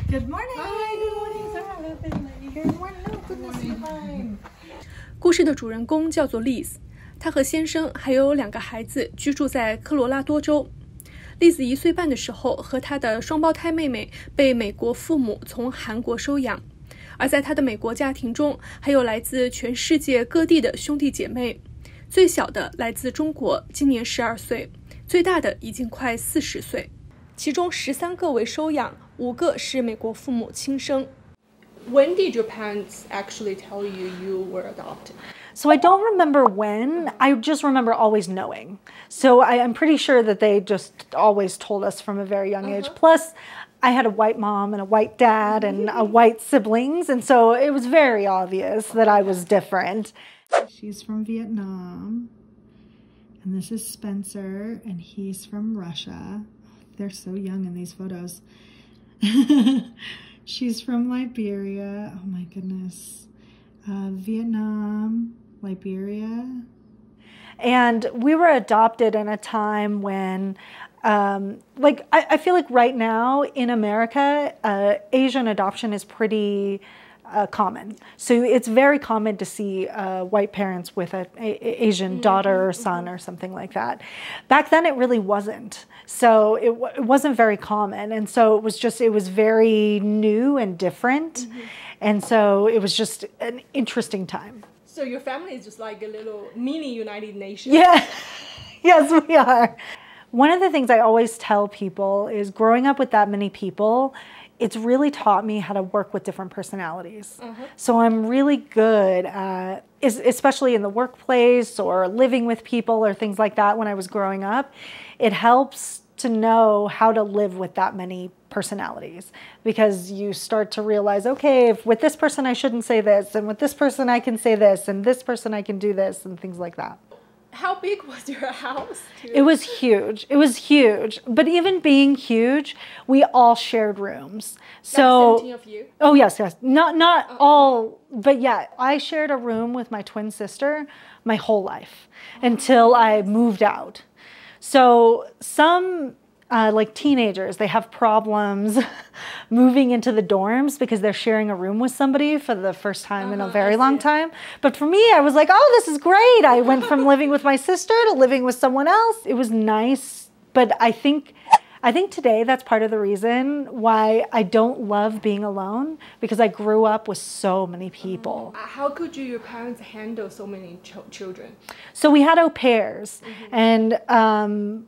Good morning. Hi, good morning, Sarah. Good morning. No, goodness, you're fine. 故事的主人公叫做 Liz， 她和先生还有2个孩子居住在科罗拉多州。Liz 1岁半的时候，和她的双胞胎妹妹被美国父母从韩国收养，而在她的美国家庭中，还有来自全世界各地的兄弟姐妹。最小的来自中国，今年12岁，最大的已经快40岁。其中13个为收养，5个是美国父母亲生。When did your parents actually tell you you were adopted? So I don't remember when, I just remember always knowing. So I'm pretty sure that they just always told us from a very young age. Plus, I had a white mom and a white dad and white siblings, and so it was very obvious that I was different. She's from Vietnam, and this is Spencer, and he's from Russia. They're so young in these photos. She's from Liberia. Oh my goodness. Vietnam, Liberia. And we were adopted in a time when, I feel like right now in America, Asian adoption is pretty common. So it's very common to see white parents with an Asian daughter or son or something like that. Back then it really wasn't. So it wasn't very common. And so it was very new and different. And so it was just an interesting time. So your family is just like a little mini United Nations. Yeah, yes, we are. One of the things I always tell people is growing up with that many people, it's really taught me how to work with different personalities. So I'm really good at, especially in the workplace or living with people or things like that when I was growing up, it helps to know how to live with that many personalities, because you start to realize, okay, if with this person I shouldn't say this, and with this person I can say this, and this person I can do this, and things like that. How big was your house? It was huge. It was huge. But even being huge, we all shared rooms. So 17 of you? Oh yes, yes. Not all, but yeah, I shared a room with my twin sister my whole life until I moved out. So some like teenagers, they have problems moving into the dorms because they're sharing a room with somebody for the first time in a very long time. But for me, I was like, oh, this is great. I went from living with my sister to living with someone else. It was nice, but I think today that's part of the reason why I don't love being alone, because I grew up with so many people. How could your parents handle so many children? So we had au pairs, and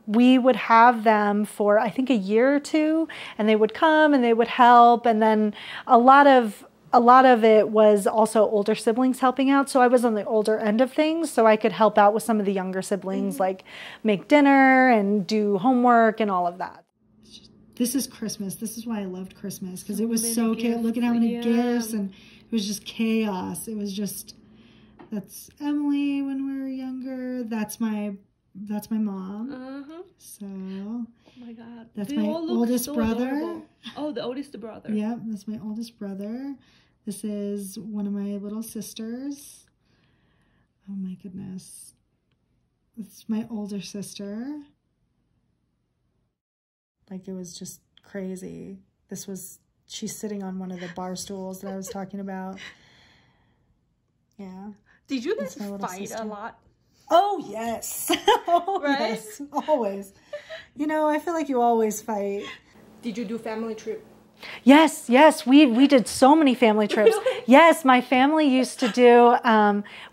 we would have them for I think a year or two, and they would come and they would help, and then a lot of it was also older siblings helping out. So I was on the older end of things, so I could help out with some of the younger siblings, like make dinner and do homework and all of that. This is Christmas. This is why I loved Christmas, because it was so chaos. Look at how many gifts, and it was just chaos. It was just, that's Emily when we were younger. That's my mom. So, oh my God, that's my oldest brother. Adorable. Oh, the oldest brother. Yep, that's my oldest brother. This is one of my little sisters. Oh my goodness. It's my older sister. Like, it was just crazy. She's sitting on one of the bar stools that I was talking about. Yeah. Did you guys fight a lot? Oh, yes. Oh, right? Yes, always. You know, I feel like you always fight. Did you do family trip? Yes, yes, we did so many family trips. Really? Yes, my family used to do,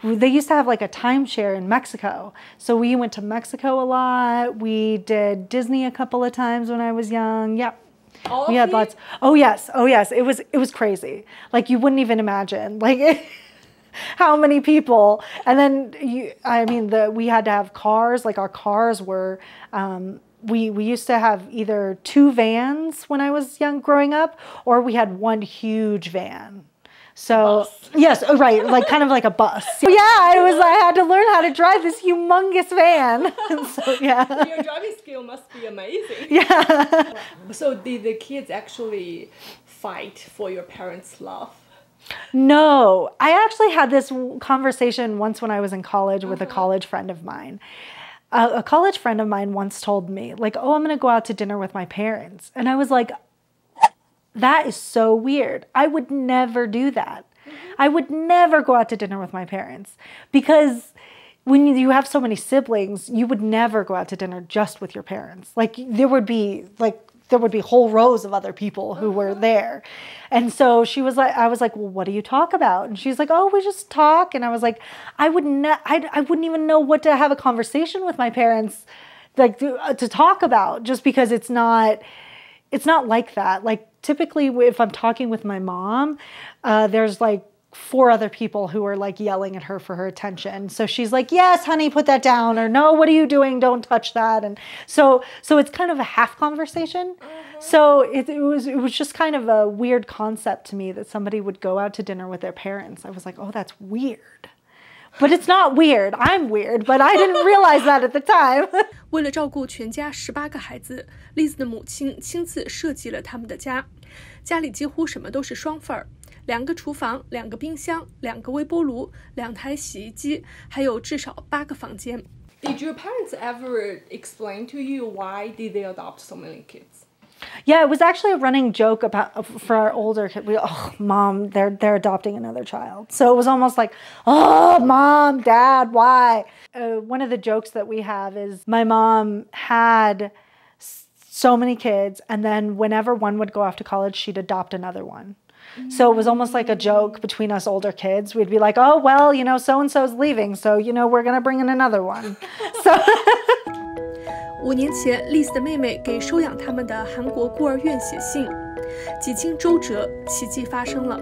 they used to have like a timeshare in Mexico. So we went to Mexico a lot. We did Disney a couple of times when I was young. Yep. We had lots. Oh yes, oh yes. It was crazy. Like, you wouldn't even imagine like how many people. And then we had to have cars. Like, our cars were, we used to have either 2 vans when I was growing up, or we had one huge van. So yes, right, like kind of like a bus. So, yeah, I had to learn how to drive this humongous van. So yeah. Your driving skill must be amazing. Yeah. So did the kids actually fight for your parents' love? No, I actually had this conversation once when I was in college with a college friend of mine. A college friend of mine once told me, like, oh, I'm going to go out to dinner with my parents. And I was like, That is so weird. I would never do that. I would never go out to dinner with my parents because when you have so many siblings, you would never go out to dinner just with your parents. Like there would be whole rows of other people who were there. And so I was like, well, what do you talk about? And she's like, oh, we just talk. And I was like, I wouldn't even know what to have a conversation with my parents like to talk about, just because it's not like that. Like typically if I'm talking with my mom, there's like 4 other people who are like yelling at her for her attention. So she's like, yes, honey, put that down. Or no, what are you doing? Don't touch that. And so it's kind of a half conversation. So it was just kind of a weird concept to me that somebody would go out to dinner with their parents. I was like, oh, that's weird. But it's not weird. I'm weird, but I didn't realize that at the time. 为了照顾全家18个孩子，Liz的母亲亲自设计了他们的家，家里几乎什么都是双份儿。2个厨房，2个冰箱，2个微波炉，2台洗衣机，还有至少8个房间。Did your parents ever explain to you why did they adopt so many kids? Yeah, it was actually a running joke for our older kids. Mom, they're adopting another child. So it was almost like, oh, Mom, Dad, why? One of the jokes that we have is my mom had so many kids, and then whenever one would go off to college, she'd adopt another one. So it was almost like a joke between us older kids. We'd be like, oh, well, so-and-so's leaving, so, we're going to bring in another one. So 5年前，Liz的妹妹给收养他们的韩国孤儿院写信，几经周折，奇迹发生了。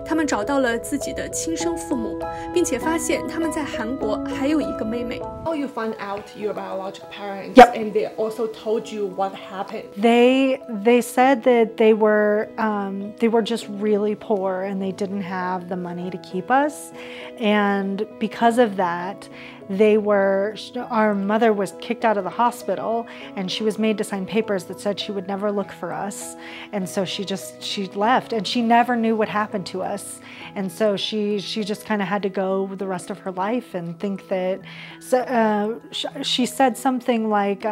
他们找到了自己的亲生父母，并且发现他们在韩国还有一个妹妹。How you find out your biological parents? Yep. And they also told you what happened. They said that they were just really poor and they didn't have the money to keep us, and because of that, our mother was kicked out of the hospital and she was made to sign papers that said she would never look for us. And so she left and she never knew what happened to us. And so she just kind of had to go the rest of her life and think that, she said something like,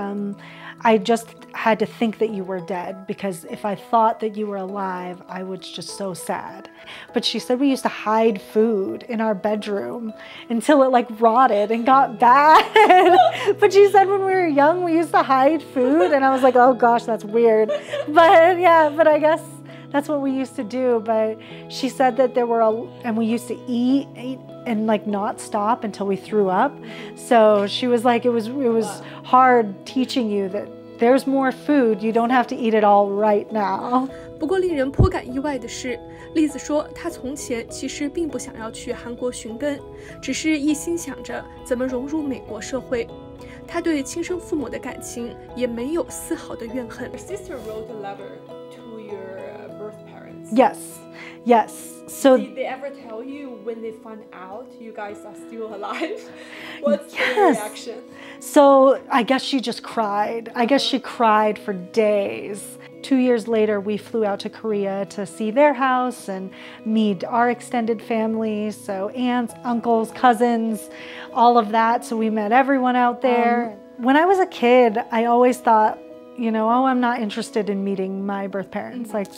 I just had to think that you were dead because if I thought that you were alive, I was just so sad. But she said we used to hide food in our bedroom until it like rotted and got bad. But she said when we were young, we used to hide food. And I was like, oh gosh, that's weird. But yeah, but I guess that's what we used to do. But she said that and we used to eat and like not stop until we threw up. So she was like, it was hard teaching you that there's more food. You don't have to eat it all right now. 不过令人颇感意外的是，Liz说她从前其实并不想要去韩国寻根，只是一心想着怎么融入美国社会。她对亲生父母的感情也没有丝毫的怨恨。Your sister wrote a letter to your birth parents. Yes. So did they ever tell you when they found out you guys are still alive? What's their reaction? So I guess she just cried. I guess she cried for days. 2 years later, we flew out to Korea to see their house and meet our extended family. So aunts, uncles, cousins, all of that. So we met everyone out there. When I was a kid, I always thought, oh, I'm not interested in meeting my birth parents. Like,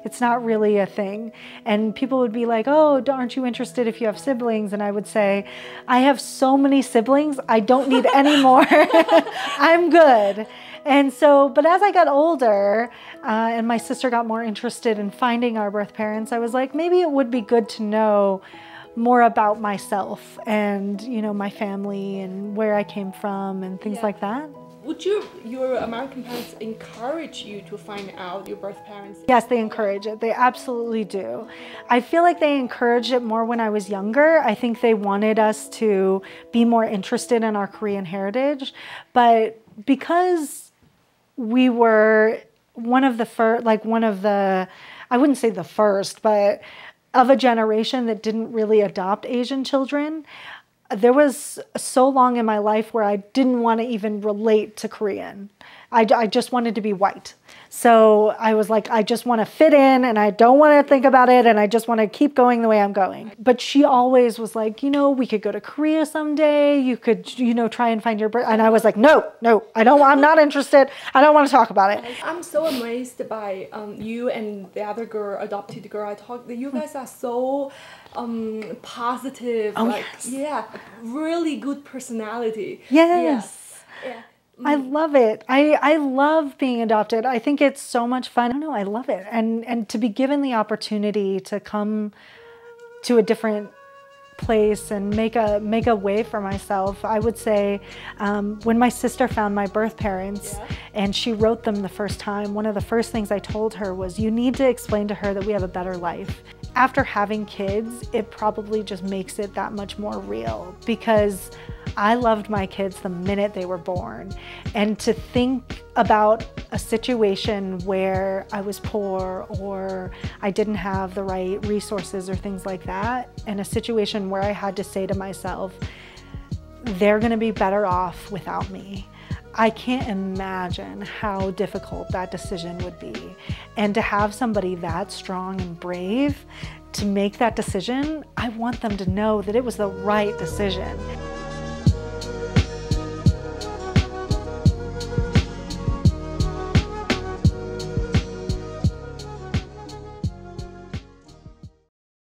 it's not really a thing. And people would be like, oh, aren't you interested if you have siblings? And I would say, I have so many siblings, I don't need any more. I'm good. And so, but as I got older and my sister got more interested in finding our birth parents, I was like, maybe it would be good to know more about myself and, my family and where I came from and things like that. Would your American parents encourage you to find out your birth parents? Yes, they encourage it. They absolutely do. I feel like they encouraged it more when I was younger. I think they wanted us to be more interested in our Korean heritage. But because we were one of the first, I wouldn't say the first, but of a generation that didn't really adopt Asian children, there was so long in my life where I didn't want to even relate to Korean. I just wanted to be white. So I was like, I just want to fit in and I don't want to think about it and I just want to keep going the way I'm going. But she always was like, you know, we could go to Korea someday. You could, you know, try and find your birth. And I was like, no, I'm not interested. I don't want to talk about it. I'm so amazed by you and the other girl, adopted girl I talked. You guys are so positive. Oh, like, yes. Yeah, really good personality. Yes. Yeah. I love it. I love being adopted. I think it's so much fun. I don't know, I love it. And to be given the opportunity to come to a different place and make a way for myself. I would say when my sister found my birth parents and she wrote them the first time, one of the first things I told her was, you need to explain to her that we have a better life. After having kids, it probably just makes it that much more real, because I loved my kids the minute they were born. And to think about a situation where I was poor or I didn't have the right resources or things like that, and a situation where I had to say to myself, they're gonna be better off without me. I can't imagine how difficult that decision would be. And to have somebody that strong and brave to make that decision, I want them to know that it was the right decision.